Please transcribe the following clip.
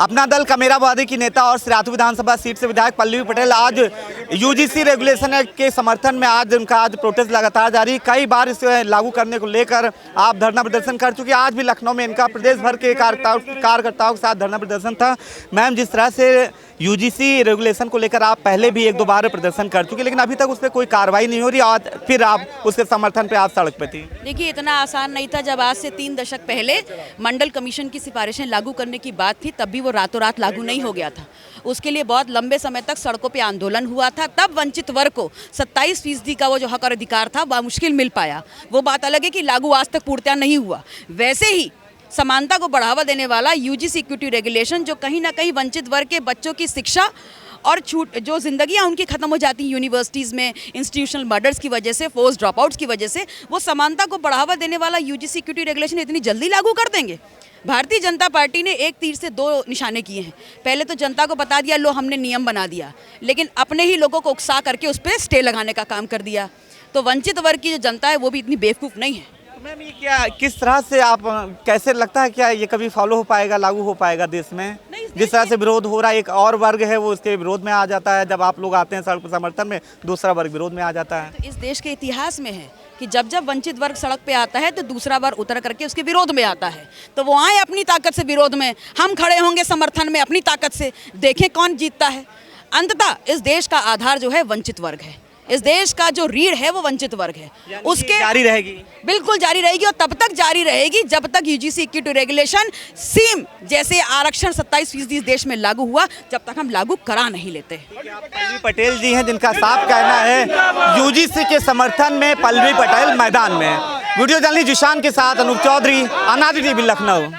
अपना दल कमेराबादी की नेता और सिराथू विधानसभा सीट से विधायक पल्लवी पटेल आज यूजीसी रेगुलेशन एक्ट के समर्थन में उनका प्रोटेस्ट लगातार जारी। कई बार इसे लागू करने को लेकर आप धरना प्रदर्शन कर चुके। आज भी लखनऊ में इनका प्रदेश भर के कार्यकर्ताओं के साथ धरना प्रदर्शन था। मैम, जिस तरह से यूजीसी रेगुलेशन को लेकर आप पहले भी एक दो बार प्रदर्शन कर चुके, लेकिन अभी तक उस पर कोई कार्रवाई नहीं हो रही और फिर आप उसके समर्थन पे आज सड़क पे थी। देखिए, इतना आसान नहीं था। जब आज से 3 दशक पहले मंडल कमीशन की सिफारिशें लागू करने की बात थी, तब भी वो रातों रात लागू नहीं हो गया था। उसके लिए बहुत लंबे समय तक सड़कों पे आंदोलन हुआ था। तब वंचित वर्ग को 27% का वो जो हक और अधिकार था वह मुश्किल मिल पाया। वो बात अलग है कि लागू आज तक पूर्णतः नहीं हुआ। वैसे ही समानता को बढ़ावा देने वाला यूजीसी इक्विटी रेगुलेशन, जो कहीं ना कहीं वंचित वर्ग के बच्चों की शिक्षा और छूट जो जिंदगियां उनकी खत्म हो जाती हैं यूनिवर्सिटीज़ में इंस्टीट्यूशनल मर्डर्स की वजह से, फोर्स ड्रॉपआउट्स की वजह से, वो समानता को बढ़ावा देने वाला यूजीसी इक्विटी रेगुलेशन इतनी जल्दी लागू कर देंगे? भारतीय जनता पार्टी ने एक तीर से 2 निशाने किए हैं। पहले तो जनता को बता दिया, लो हमने नियम बना दिया, लेकिन अपने ही लोगों को उकसा करके उस पर स्टे लगाने का काम कर दिया। तो वंचित वर्ग की जो जनता है वो भी इतनी बेवकूफ़ नहीं है। मैम, ये क्या किस तरह से आप कैसे लगता है, क्या ये कभी फॉलो हो पाएगा, लागू हो पाएगा देश में? जिस तरह से विरोध हो रहा है, एक और वर्ग है वो इसके विरोध में आ जाता है। जब आप लोग आते हैं सड़क पर समर्थन में, दूसरा वर्ग विरोध में आ जाता है। तो इस देश के इतिहास में है कि जब जब वंचित वर्ग सड़क पे आता है तो दूसरा वर्ग उतर करके उसके विरोध में आता है। तो वो आए अपनी ताकत से विरोध में, हम खड़े होंगे समर्थन में अपनी ताकत से, देखें कौन जीतता है। अंततः इस देश का आधार जो है वंचित वर्ग है। इस देश का जो रीढ़ है वो वंचित वर्ग है। उसके जारी रहेगी, बिल्कुल जारी रहेगी, और तब तक जारी रहेगी जब तक यूजीसी इक्विटी रेगुलेशन सेम जैसे आरक्षण 27% देश में लागू हुआ, जब तक हम लागू करा नहीं लेते। पल्लवी पटेल जी हैं जिनका साफ कहना है यूजीसी के समर्थन में पल्लवी पटेल मैदान में। वीडियो जर्नलिस्ट जिशान के साथ अनूप चौधरी, अनादि टीवी, लखनऊ।